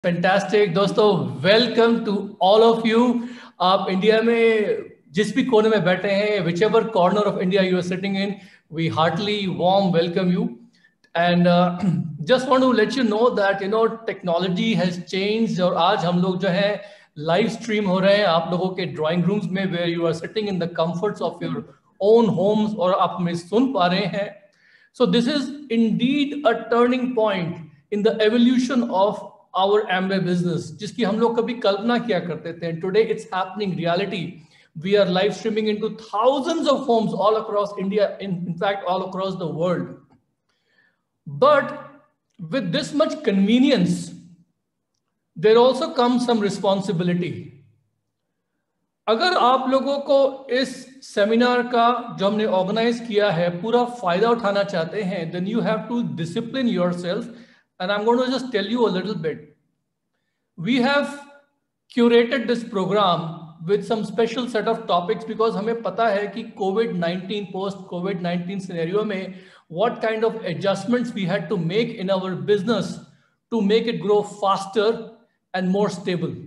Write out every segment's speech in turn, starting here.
Fantastic दोस्तों, welcome to all of you. आप India में जिस भी कोने में बैठे हैं, which ever corner of India you are sitting in, we heartly warm welcome you. And just want to let you know that technology has changed. और आज हम लोग जो है लाइव स्ट्रीम हो रहे हैं आप लोगों के ड्राइंग रूम्स में, where you are sitting in the comforts of your own homes, और आप हमें सुन पा रहे हैं। So this is indeed a turning point in the evolution of our Amway business, जिसकी हम लोग कभी कल्पना किया करते थे. And today it's happening reality. We are live streaming into thousands of homes all across India, in fact, all across the world. But with this much convenience, there also comes some responsibility. अगर आप लोगों को इस seminar का जो हमने organise किया है पूरा फायदा उठाना चाहते हैं, then you have to discipline yourself, and I'm going to just tell you a little bit. We have curated this program with some special set of topics because हमें पता है कि COVID-19 post COVID-19 scenario में what kind of adjustments we had to make in our business to make it grow faster and more stable.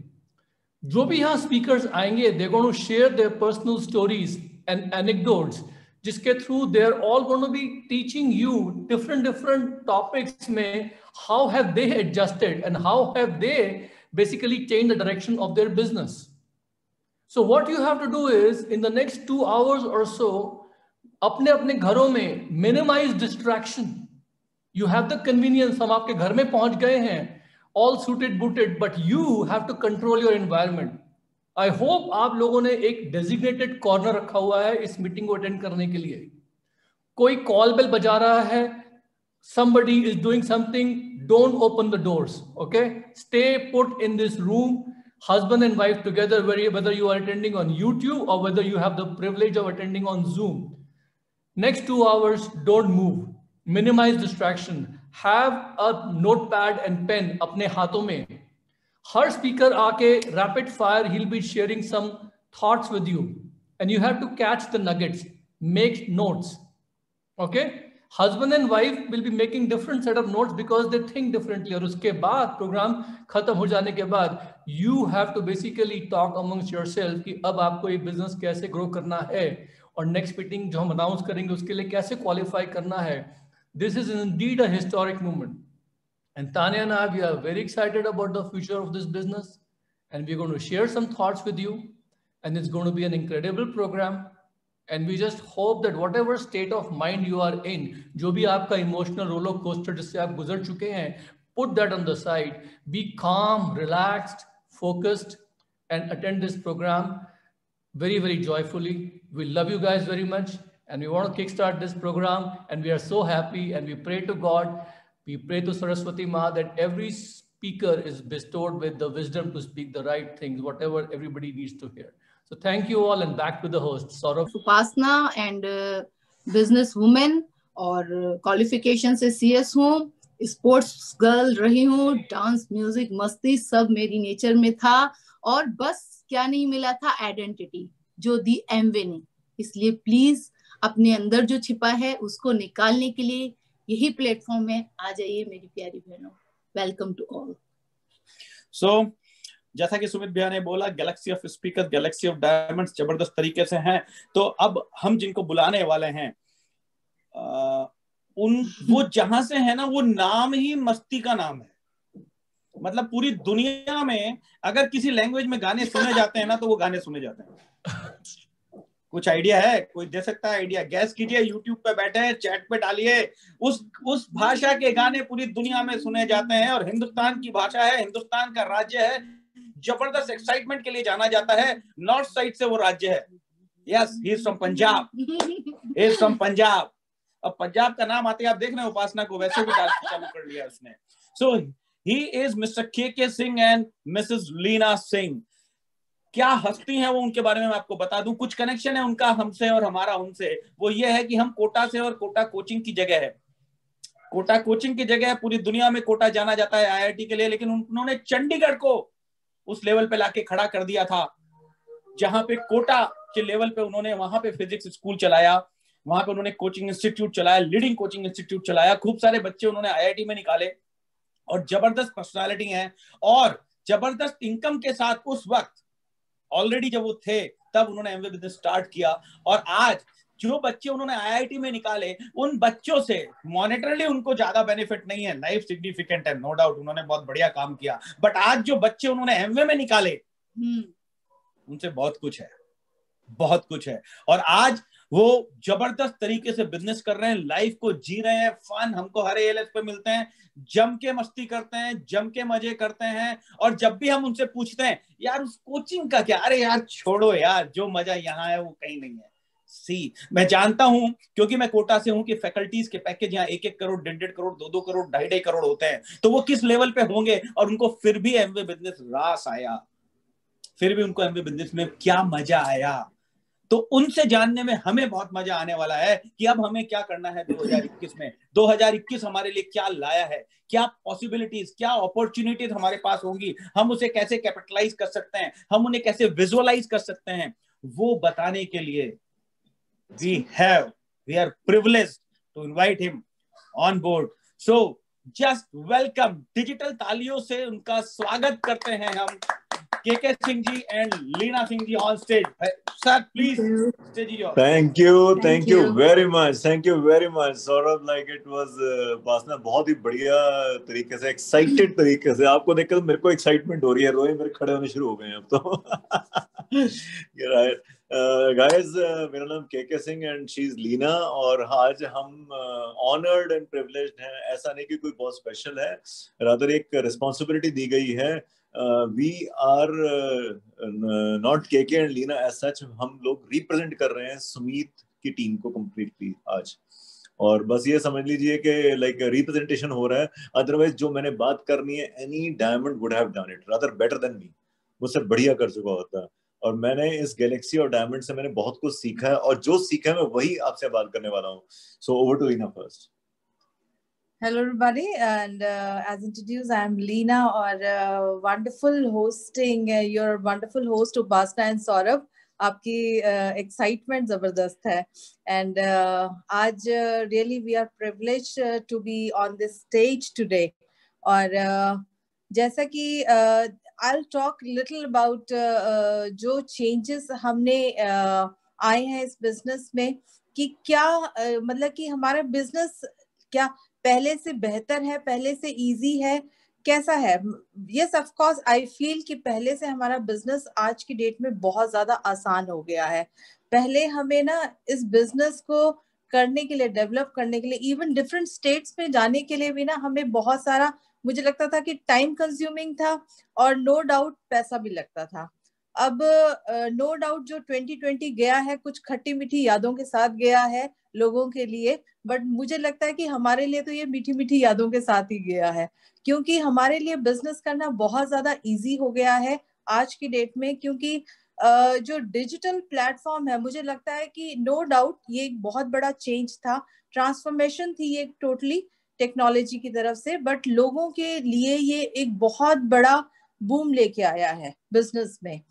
जो भी यहाँ speakers आएंगे, they're going to share their personal stories and anecdotes, जिसके through they are all going to be teaching you different topics में how have they adjusted and how have they basically changed the direction of their business. So what you have to do is in the next 2 hours or so, अपने अपने घरों में minimize distraction. You have the convenience, हम आपके घर में पहुंच गए हैं, all suited booted, but you have to control your environment. I hope आप लोगों ने एक designated corner रखा हुआ है इस मीटिंग को अटेंड करने के लिए. कोई कॉल बेल बजा रहा है, somebody is doing something, don't open the doors, okay? Stay put in this room, husband and wife together, whether you are attending on YouTube or whether you have the privilege of attending on Zoom. Next 2 hours, don't move. Minimize distraction. Have a notepad and pen अपने हाथों में. हर speaker आके rapid fire, he'll be sharing some thoughts with you, and you have to catch the nuggets. Make notes. Okay? Husband and wife will be making different set of notes because they think differently. और उसके बाद programme खत्म हो जाने के बाद you have to basically talk amongst yourself कि अब आपको ये बिजनेस कैसे ग्रो करना है और नेक्स्ट मीटिंग जो हम अनाउंस करेंगे उसके लिए कैसे क्वालिफाई करना है. This is indeed a historic moment. And Tanya and I, we are very excited about the future of this business. And we're going to share some thoughts with you. And it's going to be an incredible program. And we just hope that whatever state of mind you are in, जो भी आपका emotional roller coaster जिससे आप गुजर चुके हैं, put that on the side. Be calm, relaxed, focused, and attend this program very joyfully. We love you guys very much. And we want to kickstart this program, and we are so happy, and we pray to God, we pray to Saraswati Ma that every speaker is bestowed with the wisdom to speak the right things, whatever everybody needs to hear. So thank you all, and back to the host, Saurabh. Upasna and business woman और qualification से CS हूँ, sports girl रही हूँ, dance music मस्ती सब मेरी nature में था, और बस क्या नहीं मिला था, आइडेंटिटी जो दी एमवे ने. इसलिए प्लीज अपने अंदर जो छिपा है उसको निकालने के लिए यही प्लेटफॉर्म है. आ जाइए मेरी प्यारी बहनों, वेलकम टू ऑल. सो जैसा कि सुमित भैया ने बोला, Galaxy of speaker, Galaxy of diamonds जबरदस्त तरीके से हैं. तो अब हम जिनको बुलाने वाले हैं वो जहां से है ना, वो नाम ही मस्ती का नाम है. मतलब पूरी दुनिया में अगर किसी लैंग्वेज में गाने सुने जाते हैं ना, तो वो गाने सुने जाते हैं. कुछ आइडिया है? कोई दे सकता है आइडिया? गैस कीजिए, यूट्यूब पे बैठे हैं, चैट पे डालिए. उस भाषा के गाने पूरी दुनिया में सुने जाते हैं, और हिंदुस्तान की भाषा है, हिंदुस्तान का राज्य है, जबरदस्त एक्साइटमेंट के लिए जाना जाता है. नॉर्थ साइड से वो राज्य है. Yes, he is from Punjab. He is from Punjab. अब पंजाब का नाम आते आप देख रहे हैं, उपासना को वैसे भी डालना चालू कर लिया उसने. सो ही इज मिस्टर के सिंह एंड मिसेस लीना सिंह. क्या हस्ती है वो, उनके बारे में मैं आपको बता दूं. कुछ कनेक्शन है उनका हमसे और हमारा उनसे. वो ये है कि हम कोटा से, और कोटा कोचिंग की जगह है. कोटा कोचिंग की जगह है. पूरी दुनिया में कोटा जाना जाता है IIT के लिए, लेकिन उन्होंने चंडीगढ़ को उस लेवल पे लाके खड़ा कर दिया था जहां पे कोटा के लेवल पे उन्होंने वहां पे फिजिक्स स्कूल चलाया, वहां पे उन्होंने कोचिंग इंस्टीट्यूट चलाया, लीडिंग कोचिंग इंस्टीट्यूट चलाया. खूब सारे बच्चे उन्होंने IIT में निकाले. और जबरदस्त पर्सनालिटी है और जबरदस्त इनकम के साथ उस वक्त ऑलरेडी जब वो थे तब उन्होंने एमवे बिजनेस स्टार्ट किया। और आज जो बच्चे उन्होंने आईआईटी में निकाले, उन बच्चों से मॉनेटरली उनको ज्यादा बेनिफिट नहीं है, लाइफ सिग्निफिकेंट है, नो डाउट, उन्होंने बहुत बढ़िया काम किया, बट आज जो बच्चे उन्होंने एमवे में निकाले उनसे बहुत कुछ है, बहुत कुछ है। और आज वो जबरदस्त तरीके से बिजनेस कर रहे हैं, लाइफ को जी रहे हैं, फन हमको हर एएलएस पे मिलते हैं, जम के मस्ती करते हैं, जम के मजे करते हैं। और जब भी हम उनसे पूछते हैं यार उस कोचिंग का क्या, अरे यार छोड़ो यार, जो मजा यहाँ है वो कहीं नहीं है। मैं जानता हूं क्योंकि मैं कोटा से हूं कि फैकल्टीज के पैकेज यहाँ 1-1 करोड़, 1.5 करोड़, 2-2 करोड़, 2.5 करोड़ होते हैं, तो वो किस लेवल पे होंगे। और उनको फिर भी एमवे बिजनेस रास आया, फिर भी उनको एमवे बिजनेस में क्या मजा आया। तो उनसे जानने में हमें बहुत मजा आने वाला है कि अब हमें क्या करना है 2021 में। 2021 हमारे लिए क्या लाया है, क्या पॉसिबिलिटीज, क्या अपॉर्चुनिटीज हमारे पास होंगी, हम उसे कैसे कैपिटलाइज कर सकते हैं, हम उन्हें कैसे विजुअलाइज कर सकते हैं, वो बताने के लिए we are privileged to invite him on board. So just welcome, digital तालियों से उनका स्वागत करते हैं हम, KK Singh ji and Leena Singh ji on stage. Sir please, stage is yours. Thank you very much Saurabh. Like it was पासना, बहुत ही बढ़िया तरीके से, एक्साइटेड तरीके से। आपको देखकर मेरे को एक्साइटमेंट हो रही है, रोए मेरे खड़े होने शुरू हो गए हैं अब तो। गाइस, मेरा नाम KK Singh and she is Leena, और आज हम ऑनर्ड एंड प्रिविलेज्ड हैं। ऐसा नहीं कि कोई बहुत स्पेशल है, रादर एक रिस्पॉन्सिबिलिटी दी गई है। We are not KK and Leena as such, हम लोग रिप्रेजेंट कर रहे हैं सुमीत की टीम को कंप्लीटली आज। और बस ये समझ लीजिए कि लाइक रिप्रेजेंटेशन हो रहा है, अदरवाइज जो मैंने बात करनी है any diamond would have done it rather better than me, मुझसे बढ़िया कर चुका होता। और मैंने इस गैलेक्सी और डायमंड से मैंने बहुत कुछ सीखा है, और जो सीखा है मैं वही आपसे बात करने वाला हूँ। So over to Leena first. Hello everybody, and as introduced, I am Leena, or wonderful hosting your wonderful host Upasna and Saurabh. आपकी excitement जबरदस्त है, and आज really we are privileged to be on this stage today. और जैसा कि I'll talk little about जो changes हमने आए हैं इस business में, कि क्या मतलब कि हमारा business क्या पहले से बेहतर है, पहले से इजी है, कैसा है? Yes, of course I feel कि पहले से हमारा बिजनेस आज की डेट में बहुत ज्यादा आसान हो गया है। पहले हमें ना इस बिजनेस को करने के लिए, डेवलप करने के लिए, इवन डिफरेंट स्टेट्स में जाने के लिए भी ना हमें बहुत सारा, मुझे लगता था कि टाइम कंज्यूमिंग था, और नो डाउट पैसा भी लगता था। अब नो डाउट जो 2020 गया है कुछ खट्टी मीठी यादों के साथ गया है लोगों के लिए, बट मुझे लगता है कि हमारे लिए तो ये मीठी मीठी यादों के साथ ही गया है, क्योंकि हमारे लिए बिजनेस करना बहुत ज्यादा इजी हो गया है आज की डेट में। क्योंकि जो डिजिटल प्लेटफॉर्म है, मुझे लगता है कि नो डाउट ये एक बहुत बड़ा चेंज था, ट्रांसफॉर्मेशन थी ये टोटली टेक्नोलॉजी की तरफ से, बट लोगों के लिए ये एक बहुत बड़ा बूम लेके आया है बिजनेस में।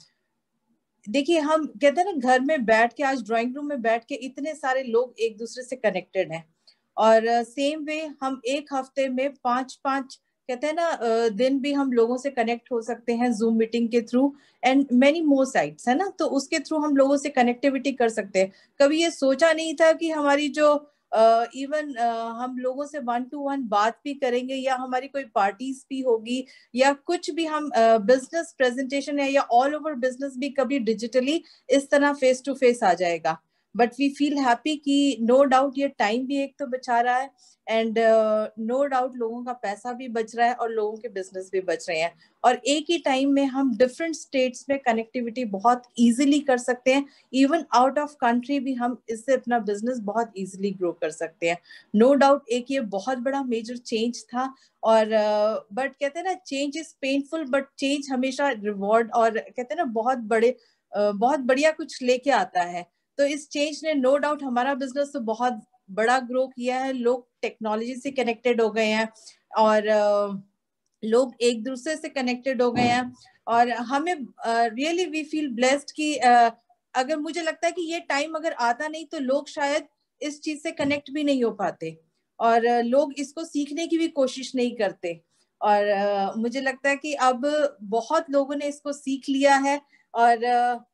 देखिए, हम कहते हैं ना घर में बैठ के, आज ड्राइंग रूम में बैठ के इतने सारे लोग एक दूसरे से कनेक्टेड हैं, और सेम वे हम एक हफ्ते में 5-5 कहते हैं ना दिन भी हम लोगों से कनेक्ट हो सकते हैं जूम मीटिंग के through, and many more sites है ना, तो उसके थ्रू हम लोगों से कनेक्टिविटी कर सकते हैं। कभी ये सोचा नहीं था कि हमारी जो इवन हम लोगों से 1-to-1 बात भी करेंगे, या हमारी कोई पार्टीज भी होगी, या कुछ भी हम बिजनेस प्रेजेंटेशन है, या ऑल ओवर बिजनेस भी कभी डिजिटली इस तरह फेस टू फेस आ जाएगा। बट वी फील हैप्पी कि नो डाउट ये टाइम भी एक तो बचा रहा है, एंड नो डाउट लोगों का पैसा भी बच रहा है, और लोगों के बिजनेस भी बच रहे हैं, और एक ही टाइम में हम डिफरेंट स्टेट्स में कनेक्टिविटी बहुत इजीली कर सकते हैं। इवन आउट ऑफ कंट्री भी हम इससे अपना बिजनेस बहुत इजीली ग्रो कर सकते हैं। नो डाउट एक ये बहुत बड़ा मेजर चेंज था, और बट कहते हैं ना change is painful, but change हमेशा रिवॉर्ड और कहते हैं ना बहुत बढ़िया कुछ लेके आता है। तो इस चेंज ने नो डाउट हमारा बिजनेस तो बहुत बड़ा ग्रो किया है, लोग टेक्नोलॉजी से कनेक्टेड हो गए हैं, और लोग एक दूसरे से कनेक्टेड हो गए हैं, और हमें रियली वी फील ब्लेस्ड कि अगर मुझे लगता है कि ये टाइम अगर आता नहीं तो लोग शायद इस चीज से कनेक्ट भी नहीं हो पाते, और लोग इसको सीखने की भी कोशिश नहीं करते। और मुझे लगता है कि अब बहुत लोगों ने इसको सीख लिया है और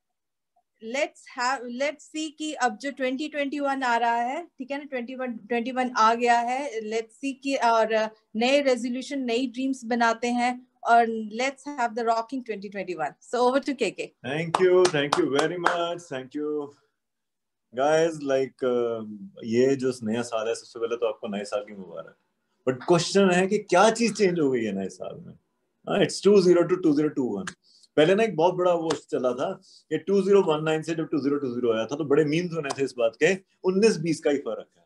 लेट्स सी कि अब जो 2021 आ रहा है, ठीक है ना, 21 आ गया है, लेट्स सी कि और नए रेजोल्यूशन, नई ड्रीम्स बनाते हैं और let's have the rocking 2021. So over to KK. Thank you very much, thank you guys. Like ये जो नया साल है, सबसे पहले तो आपको नए साल की मुबारक. बट क्वेश्चन है कि क्या चीज चेंज हो गई है नए साल में. It's 20 to 2021. पहले ना एक बहुत बड़ा वो चला था कि 2019 से जब 2020 आया था तो बड़े मीम्स बने थे इस बात के 19-20 का ही फर्क है.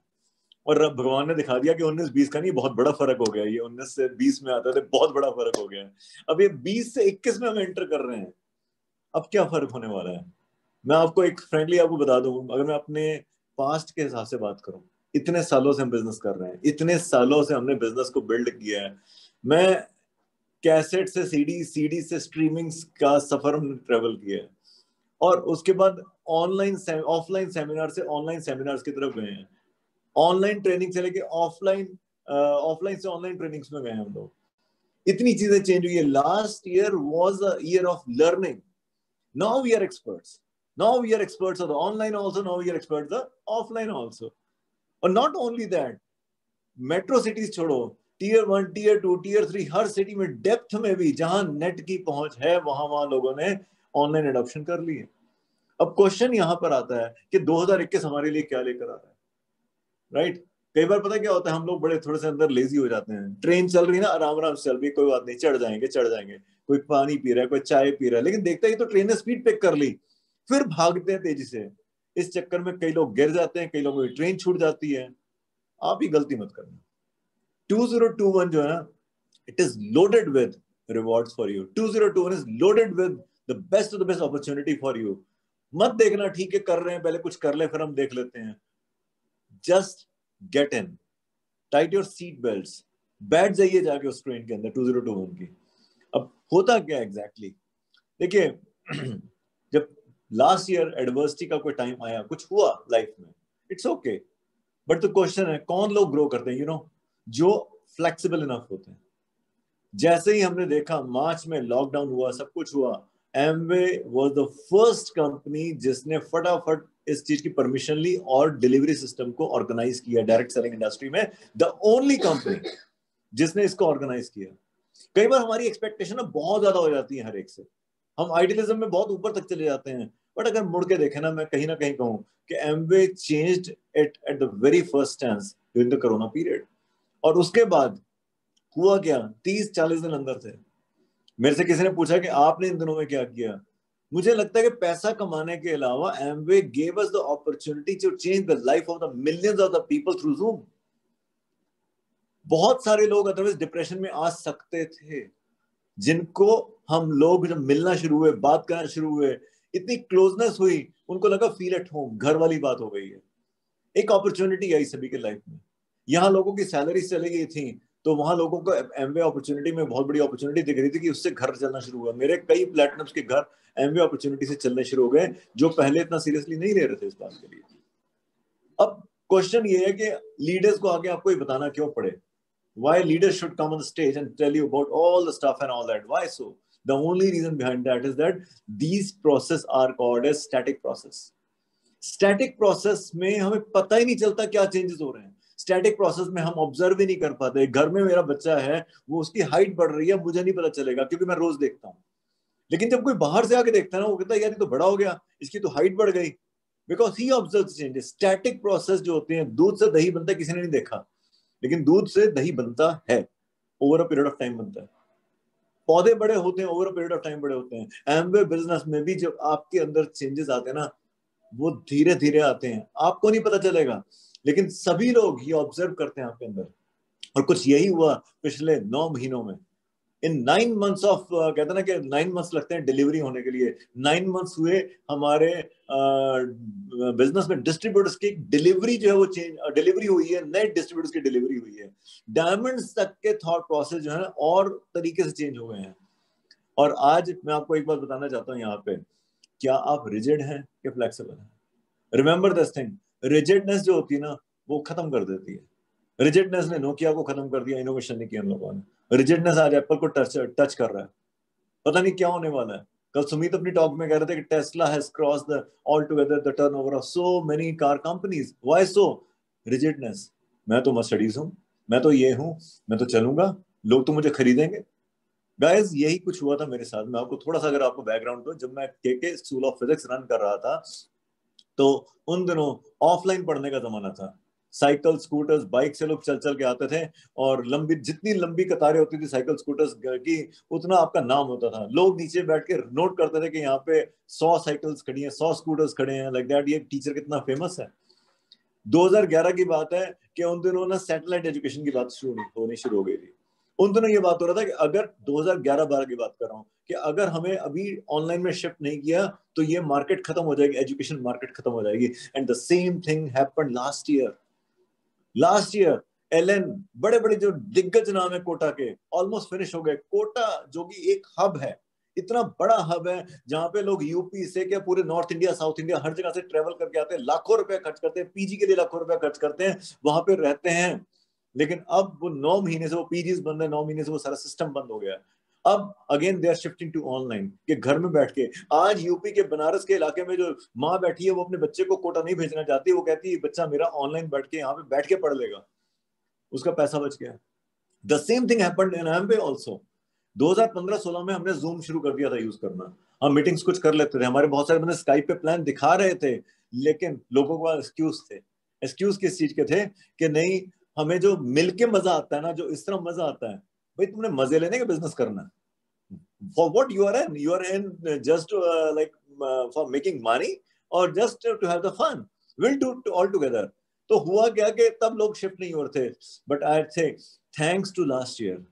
और अब भगवान ने दिखा दिया कि 19-20 का नहीं, बहुत बड़ा फर्क हो गया. ये 19 से 20 में आता था, बहुत बड़ा फर्क हो गया. अब ये 20 से 21 में हम एंटर कर रहे हैं. अब क्या फर्क होने वाला है? मैं आपको एक फ्रेंडली आपको बता दूं, अगर मैं अपने पास्ट के हिसाब से बात करूं, इतने सालों से हम बिजनेस कर रहे हैं, इतने सालों से हमने बिजनेस को बिल्ड किया है. मैं कैसेट से सीडी से स्ट्रीमिंग का सफर हमने ट्रेवल किया है और उसके बाद ऑफलाइन सेमिनार से ऑनलाइन सेमिनार्स की तरफ गए हैं. ऑनलाइन ट्रेनिंग से लेके ऑफलाइन से ऑनलाइन ट्रेनिंग्स में गए हम लोग. इतनी चीजें चेंज हुई है. Last year was a year of learning. Now we are experts. Now we are experts of the online also. Now we are experts of offline also. और not only that, metro cities छोड़ो, tier 1, tier 2, tier 3, हर city में depth में भी जहां net की पहुंच है वहां लोगों ने ऑनलाइन एडॉप्शन कर ली है. अब क्वेश्चन यहां पर आता है कि 2021 हमारे लिए क्या लेकर आ रहा है. राइट? कई बार पता क्या होता है, हम लोग बड़े थोड़े से अंदर लेजी हो जाते हैं. ट्रेन चल रही है ना, आराम आराम से चल रही है, कोई बात नहीं, चढ़ जाएंगे. कोई पानी पी रहा है, कोई चाय पी रहा है, लेकिन देखता है तो ट्रेन ने स्पीड पिक कर ली, फिर भागते हैं तेजी से. इस चक्कर में कई लोग गिर जाते हैं, कई लोगों की ट्रेन छूट जाती है. आप ही गलती मत करना. 2021 जो है ना, it is loaded with rewards for you. 2021 is loaded with the best of the best opportunity for you. मत देखना ठीक है कर रहे हैं, पहले कुछ कर ले फिर हम देख लेते हैं. Just get in, tight your seat belts, बैठ जाइए जाके उस ट्रेन के अंदर 2021 की. अब होता क्या एग्जैक्टली देखिए, जब लास्ट ईयर एडवर्सिटी का कोई टाइम आया, कुछ हुआ लाइफ में, it's okay. But the question है कौन लोग ग्रो करते हैं, जो फ्लेक्सिबल इनफ होते हैं. जैसे ही हमने देखा मार्च में लॉकडाउन हुआ, सब कुछ हुआ, Amway was the first company जिसने फटाफट इस चीज की परमिशन ली और डिलीवरी सिस्टम को ऑर्गेनाइज किया. डायरेक्ट सेलिंग इंडस्ट्री में द ओनली कंपनी जिसने इसको ऑर्गेनाइज किया. कई बार हमारी एक्सपेक्टेशन बहुत ज्यादा हो जाती है हर एक से, हम आइडियलिज्म में बहुत ऊपर तक चले जाते हैं. बट अगर मुड़ के देखें ना, मैं कहीं ना कहीं कहूं कि Amway changed it at the very first chance during the corona period. और उसके बाद हुआ क्या, 30-40 दिन अंदर थे. मेरे से किसी ने पूछा कि आपने इन दिनों में क्या किया. मुझे लगता है कि पैसा कमाने के अलावा Amway gave us the opportunity to change the life of the millions of the people through Zoom. बहुत सारे लोग अदरवाइज डिप्रेशन में आ सकते थे, जिनको हम लोग जब मिलना शुरू हुए, बात करना शुरू हुए, इतनी क्लोजनेस हुई, उनको लगा फील एट होम, घर वाली बात हो गई है. एक अपॉर्चुनिटी आई सभी के लाइफ में. यहाँ लोगों की सैलरी चली गई थी, तो वहां लोगों को एमवे अपॉर्चुनिटी में बहुत बड़ी अपॉर्चुनिटी दिख रही थी कि उससे घर चलना शुरू हुआ. मेरे कई प्लैटिनम्स के घर एमवे अपॉर्चुनिटी से चलने शुरू हो गए, जो पहले इतना सीरियसली नहीं ले रहे थे इस बात के लिए. अब क्वेश्चन ये है कि लीडर्स को आगे आपको ये बताना क्यों पड़े. Why leaders should come on the stage and tell you about all the stuff and all that? Why so? The only reason behind that is that these processes are called as static process. Static process में हमें पता ही नहीं चलता क्या changes हो रहे हैं. Static process में हम ऑब्जर्व ही नहीं कर पाते. घर में मेरा बच्चा है, वो उसकी हाइट बढ़ रही है, मुझे नहीं पता चलेगा क्योंकि मैं रोज देखता हूँ. लेकिन जब कोई बाहर से आके देखता है ना, वो कहता है यार ये तो बड़ा हो गया, इसकी तो हाइट बढ़ गई, because he observe changes. Static process जो होते हैं, दूध से दही बनता है किसी ने नहीं देखा, लेकिन दूध से दही बनता है, over a period of time बनता है. पौधे बड़े होते हैं, over a period of time बड़े होते हैं. एमवे बिजनेस में भी जब आपके अंदर चेंजेस आते हैं ना, वो धीरे धीरे आते हैं, आपको नहीं पता चलेगा, लेकिन सभी लोग ये ऑब्जर्व करते हैं आपके अंदर. और कुछ यही हुआ पिछले 9 महीनों में. इन 9 months ऑफ, कहते हैं ना कि 9 months लगते हैं डिलीवरी होने के लिए. 9 months हुए हमारे बिजनेस में डिस्ट्रीब्यूटर्स की डिलीवरी जो है वो चेंज, डिलीवरी हुई है, नए डिस्ट्रीब्यूटर्स की डिलीवरी हुई है. डायमंड्स तक के थॉट प्रोसेस जो है और तरीके से चेंज हो गए हैं. और आज मैं आपको एक बात बताना चाहता हूँ यहाँ पे, क्या आप रिजिड हैं कि फ्लेक्सिबल हैं? रिमेंबर दिस थिंग, रिजिडनेस जो होती है ना, वो खत्म कर देती है. रिजिडनेस ने नोकिया को खत्म कर दिया, इनोवेशन नहीं किया इन लोगों ने। रिजिडनेस आज एप्पल को टच कर रहा है, पता नहीं क्या होने वाला है। कल सुमित अपनी टॉक में कह रहे थे कि Tesla has crossed the all together the turnover of so many car companies. Why so? Rigidness. मैं तो मर्सिडीज हूं, मैं तो ये हूं, मैं तो चलूंगा, लोग तो मुझे खरीदेंगे। गाइस यही कुछ हुआ था मेरे साथ। मैं आपको थोड़ा सा अगर आपको बैकग्राउंड दूं, जब मैं के स्कूल ऑफ फिजिक्स रन कर रहा था तो उन दिनों ऑफलाइन पढ़ने का जमाना था। साइकिल स्कूटर्स बाइक से लोग चल चल के आते थे और लंबी जितनी लंबी कतारें होती थी साइकिल स्कूटर्स की उतना आपका नाम होता था। लोग नीचे बैठ के नोट करते थे कि यहाँ पे 100 साइकिल्स खड़ी हैं, 100 स्कूटर्स खड़े हैं, लाइक दैट। ये टीचर कितना फेमस है। 2011 की बात है कि उन दिनों ना सैटेलाइट एजुकेशन की बात होनी शुरू हो गई थी। उन दिनों ये बात हो रहा था कि अगर 2011-12 की बात कर रहा हूँ कि अगर हमें अभी ऑनलाइन में शिफ्ट नहीं किया तो ये मार्केट खत्म हो जाएगी, एजुकेशन मार्केट खत्म हो जाएगी। And the same thing happened last year. LN, बड़े बड़े जो दिग्गज नाम है कोटा के, ऑलमोस्ट फिनिश हो गए। कोटा जो कि एक हब है, इतना बड़ा हब है जहां पे लोग यूपी से क्या पूरे नॉर्थ इंडिया, साउथ इंडिया, हर जगह से ट्रेवल करके आते हैं, लाखों रुपए खर्च करते हैं, पीजी के लिए लाखों रुपए खर्च करते हैं, वहां पे रहते हैं। लेकिन अब वो 9 महीने से वो पीजीज बंद है, 9 महीने से वो सारा सिस्टम बंद हो गया। अब again they are shifting to online, कि घर में बैठ के। आज यूपी के बनारस के इलाके में जो माँ बैठी है वो अपने बच्चे को कोटा नहीं भेजना चाहती। वो कहती है बच्चा मेरा ऑनलाइन बैठ के यहाँ पे बैठ के पढ़ लेगा, उसका पैसा बच गया। The same thing happened in Amway also. 2015-16 में हमने जूम शुरू कर दिया था यूज करना। हम मीटिंग्स कुछ कर लेते थे, हमारे बहुत सारे बंदे स्काइप पे प्लान दिखा रहे थे, लेकिन लोगों को एक्सक्यूज थे। एक्सक्यूज किस चीज के थे? कि नहीं, हमें जो मिलके मजा आता है ना, जो इस तरह मजा आता है, भाई तुमने मजे लेने का बिजनेस करना है। For what you are in just like for making money और just to have the fun, will do all together. तो हुआ क्या कि तब लोग शिफ्ट नहीं हो रहे थे। बट आई से थैंक्स टू लास्ट ईयर,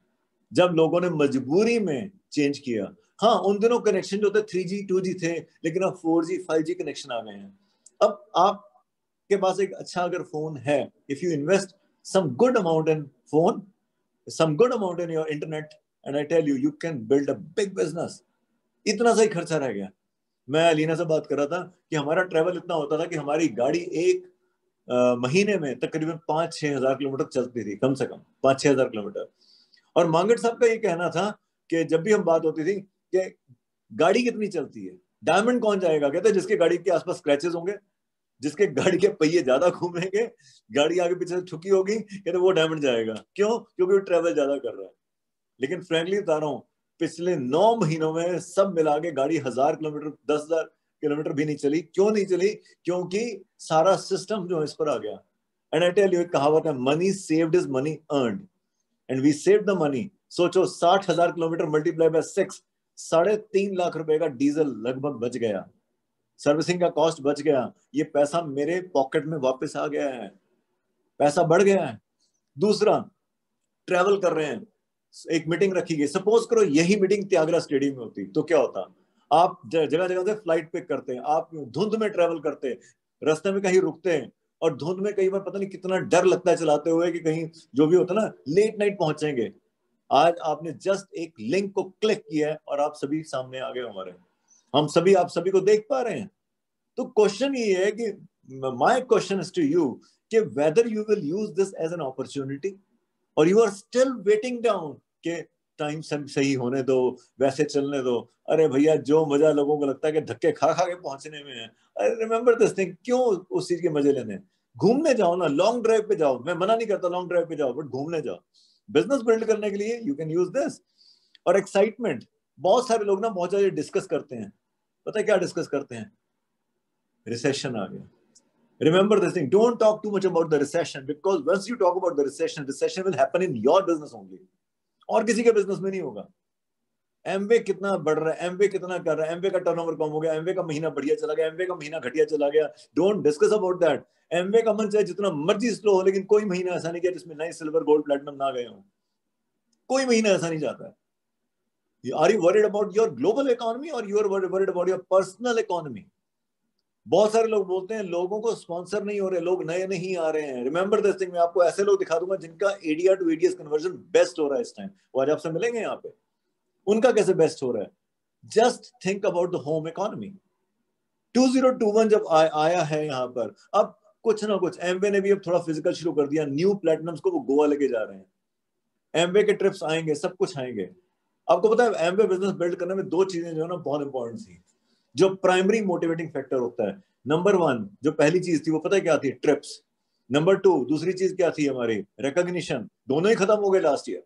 जब लोगों ने मजबूरी में चेंज किया। हाँ, उन दिनों कनेक्शन जो थे 3G 2G थे, लेकिन अब 4G 5G कनेक्शन आ गए हैं। अब आपके पास एक अच्छा अगर फोन है, if you invest some good amount in phone, some good amount in your internet, and I tell you, you can build a big business. इतना सा ही खर्चा रह गया। मैं अलीना से बात कर रहा था कि हमारा ट्रैवल इतना होता था कि हमारी गाड़ी एक महीने में तकरीबन 5-6 हजार किलोमीटर चलती थी, कम से कम 5-6 हजार किलोमीटर। और मांगट साहब का ये कहना था कि जब भी हम बात होती थी कि गाड़ी कितनी चलती है, डायमंड कौन जाएगा? कहते जिसके गाड़ी के आसपास स्क्रैचेस होंगे, जिसके गाड़ी के पहिए ज्यादा घूमेंगे, गाड़ी आगे पीछे से ठुकी होगी, कहते वो डायमंड जाएगा। क्यों? क्योंकि वो ट्रैवल ज्यादा कर रहा है। लेकिन फ्रैंकली बता रहा हूँ, पिछले 9 महीनों में सब मिला के गाड़ी 1000 किलोमीटर, 10,000 किलोमीटर भी नहीं चली। क्यों नहीं चली? क्योंकि सारा सिस्टम जो इस पर आ गया। एंड आई टेल यू, एक कहावत है, money saved is money earned, and we save the money. सोचो 60,000 किलोमीटर मल्टीप्लाई बाय 6, 3.5 लाख रुपए का डीजल लगभग बच गया, सर्विसिंग का कॉस्ट बच गया। ये पैसा मेरे पॉकेट में वापस आ गया है, पैसा बढ़ गया है। दूसरा, ट्रैवल कर रहे हैं, एक मीटिंग रखी गई, सपोज करो यही मीटिंग त्यागरा स्टेडियम में होती तो क्या होता? आप जगह जगह से फ्लाइट पिक करते हैं, आप धुंध में ट्रैवल करते हैं, रास्ते में कहीं रुकते हैं, और धुंध में कई बार पता नहीं कितना डर लगता है चलाते हुए कि कहीं जो भी होता है ना, लेट नाइट पहुंचेंगे। आज आपने जस्ट एक लिंक को क्लिक किया है और आप सभी सामने आ गए हमारे, हम सभी आप सभी को देख पा रहे हैं। तो क्वेश्चन ये है कि my question is to you कि whether you will use this as an opportunity और you are still waiting down के टाइम सही होने दो, वैसे चलने दो। अरे भैया, जो मजा लोगों को लगता है कि धक्के खा खा के पहुंचने में है, अरे रिमेंबर दिस थिंग, क्यों उस चीज के मजे लेने? घूमने जाओ ना, लॉन्ग ड्राइव पे जाओ। मैं मना नहीं करता लॉन्ग ड्राइव पे जाओ, बट घूमने जाओ। बिजनेस बिल्ड करने के लिए यू कैन यूज दिस। और एक्साइटमेंट, बहुत सारे लोग ना बहुत ज्यादा डिस्कस करते हैं। पता है क्या डिस्कस करते हैं? रिसेशन आ गया। Remember this thing, don't talk too much about the recession, because once you talk about the recession will happen in your business only, और किसी के बिजनेस में नहीं होगा। एमवे कितना बढ़ रहा है, एमवे कितना कर रहा है, एमवे का टर्नओवर कम हो गया, एमवे का महीना बढ़िया चला गया, एमवे का महीना घटिया चला गया, don't discuss about that. Amway का मन चाहे जितना मर्जी स्लो हो, लेकिन कोई महीना ऐसा नहीं गया जिसमें नए सिल्वर गोल्ड प्लैटिनम ना गए हो। कोई महीना ऐसा नहीं जाता है। Are you worried about your global economy और you are worried about your personal economy? बहुत सारे लोग बोलते हैं लोगों को स्पॉन्सर नहीं हो रहे, लोग नए नहीं आ रहे हैं। रिमेंबर दिस थिंग, मैं आपको ऐसे लोग दिखा दूंगा जिनका ADR to ADS conversion best हो रहा है इस टाइम। वो आज आपसे मिलेंगे यहाँ पे, उनका कैसे बेस्ट हो रहा है। Just think about the home economy. 2021 जब आया है यहाँ पर, अब कुछ ना कुछ। एमवे ने भी अब थोड़ा फिजिकल शुरू कर दिया, न्यू प्लेटिनम्स को वो गोवा लेके जा रहे हैं। एमवे के ट्रिप्स आएंगे, सब कुछ आएंगे। आपको पता है एमवे बिजनेस बिल्ड करने में दो चीजें जो है ना बहुत इंपॉर्टेंट थी, जो प्राइमरी मोटिवेटिंग फैक्टर होता है। नंबर 1 जो पहली चीज थी वो पता है क्या थी? ट्रिप्स। नंबर 2 दूसरी चीज क्या थी हमारी? रिकॉग्निशन। दोनों ही खत्म हो गए लास्ट ईयर।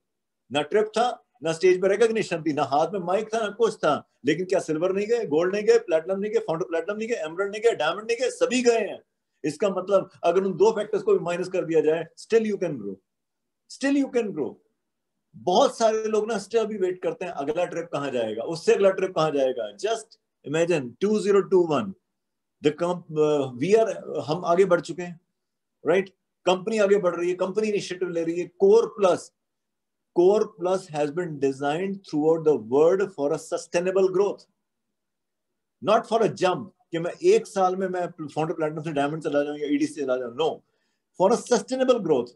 ना ट्रिप था, ना स्टेज पे रिकॉग्निशन थी, ना हाथ में माइक था, ना कुछ था। लेकिन क्या सिल्वर नहीं गए, गोल्ड नहीं गए, प्लैटिनम नहीं गए, फाउंडर प्लैटिनम नहीं गए, एमराल्ड नहीं गए, डायमंड नहीं गए, सभी गए हैं। इसका मतलब अगर उन दो फैक्टर्स को भी माइनस कर दिया जाए, still you can grow, still you can grow. बहुत सारे लोग ना स्टिल भी वेट करते हैं अगला ट्रिप कहां जाएगा, उससे अगला ट्रिप कहां जाएगा। जस्ट इमेजिन 2021 हम आगे बढ़ चुके हैं, राइट? कंपनी आगे बढ़ रही है, कंपनी इनिशिएटिव ले रही है। Core Plus has been designed throughout the world for a sustainable growth, not for a jump कि मैं एक साल में मैं फाउंडर प्लैटिनम से डायमंड चला जाऊं या ईडी से चला जाऊं। No, for a sustainable growth.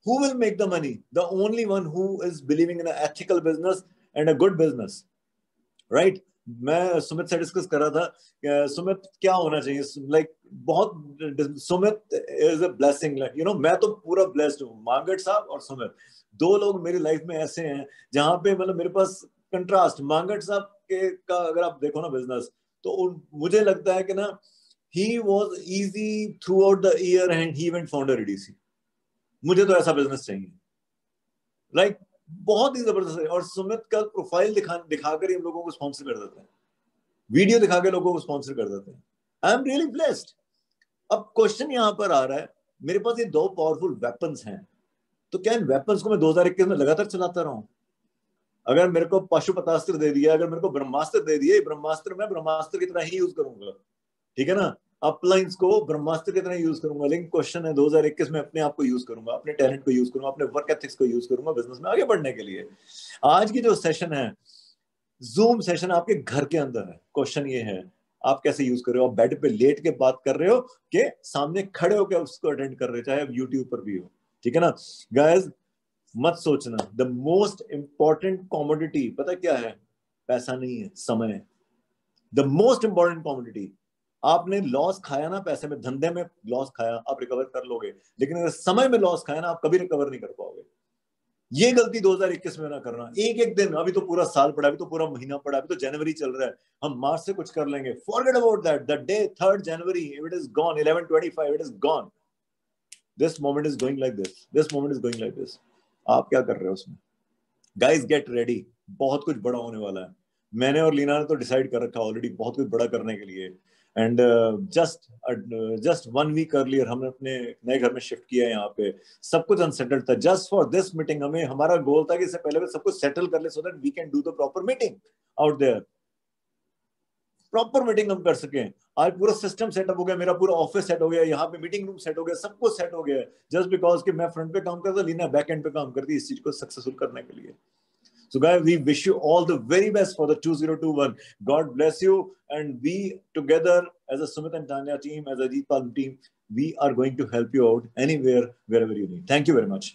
Who will make the money? The only one who is believing in an ethical business and a good business, right? मैं सुमित से डिस्कस कर रहा था, सुमित क्या होना चाहिए, लाइक बहुत Sumit is a blessing, you know. मैं तो पूरा ब्लेस्ड हूँ। मांगट साहब और सुमित दो लोग मेरी लाइफ में ऐसे हैं जहां पे मतलब मेरे पास कंट्रास्ट। मांगट साहब के का अगर आप देखो ना बिजनेस, तो मुझे लगता है कि ना he was easy through out the year and he event founder ADC. मुझे तो ऐसा बिजनेस चाहिए, लाइक बहुत ही जबरदस्त है। और सुमित का प्रोफाइल दिखाकर ही हम लोगों को स्पॉन्सर कर देते हैं, वीडियो दिखा के लोगों को स्पॉन्सर कर देते हैं। I am really blessed. अब क्वेश्चन यहां पर आ रहा है, मेरे पास ये दो पावरफुल वेपन्स हैं, तो क्या इन वेपन्स को मैं 2021 में लगातार चलाता रहूं? अगर मेरे को पाशुपतास्त्र दे दिया, अगर मेरे को ब्रह्मास्त्र दे दिए, ब्रह्मास्त्र मैं ब्रह्मास्त्र की तरह ही यूज करूंगा, ठीक है ना? अपलाइंस को ब्रह्मास्त्र की तरह यूज करूंगा। लेकिन क्वेश्चन है 2021 में अपने आप को यूज करूंगा, अपने टैलेंट को यूज करूंगा, अपने वर्क एथिक्स को यूज करूंगा बिजनेस में आगे बढ़ने के लिए। आज की जो सेशन है, जूम सेशन आपके घर के अंदर है। क्वेश्चन ये है आप कैसे यूज कर रहे हो? आप बेड पे लेट के बात कर रहे हो कि सामने खड़े होकर उसको अटेंड कर रहे हो, चाहे आप यूट्यूब पर भी हो, ठीक है ना? गाइस मत सोचना, द मोस्ट इंपॉर्टेंट कॉमोडिटी पता क्या है? पैसा नहीं है, समय है। The most important commodity. आपने लॉस खाया ना, पैसे में, धंधे में लॉस खाया, आप रिकवर कर लोगे, लेकिन अगर समय में लॉस खाया ना, आप कभी रिकवर नहीं कर पाओगे। ये गलती 2021 में ना करना। एक एक दिन, अभी तो पूरा साल पड़ा, अभी तो पूरा महीना पड़ा, अभी तो जनवरी चल रहा है, हम मार्च से कुछ कर लेंगे। Forget about that. The day 3rd January, it is gone. 11:25 it is gone. This moment is going like this, this moment is going like this. आप क्या कर रहे हो उसमें? गाइस गेट रेडी, बहुत कुछ बड़ा होने वाला है। मैंने और लीना ने तो डिसाइड कर रखा ऑलरेडी बहुत कुछ बड़ा करने के लिए। एंड जस्ट 1 week अर्लियर हमने अपने नए घर में शिफ्ट किया है। यहाँ पे सब कुछ अनसेटल्ड था। जस्ट फॉर दिस मीटिंग हमें, हमारा गोल था कि इससे पहले सब कुछ सेटल कर ले, so that we can do the proper meeting out there. Proper meeting हम कर सकें। आज पूरा सिस्टम सेटअप हो गया, मेरा पूरा ऑफिस सेट हो गया, यहाँ पे मीटिंग रूम सेट हो गया, सब कुछ सेट हो गया, जस्ट बिकॉज कि मैं फ्रंट पे काम करता, लीना बैक एंड पे काम करती इस चीज को सक्सेसफुल करने के लिए। So guys, we wish you all the very best for the 2021. God bless you, and we together as a Sumit and Tanya team, as a Ajit Palm team, we are going to help you out anywhere, wherever you need. Thank you very much.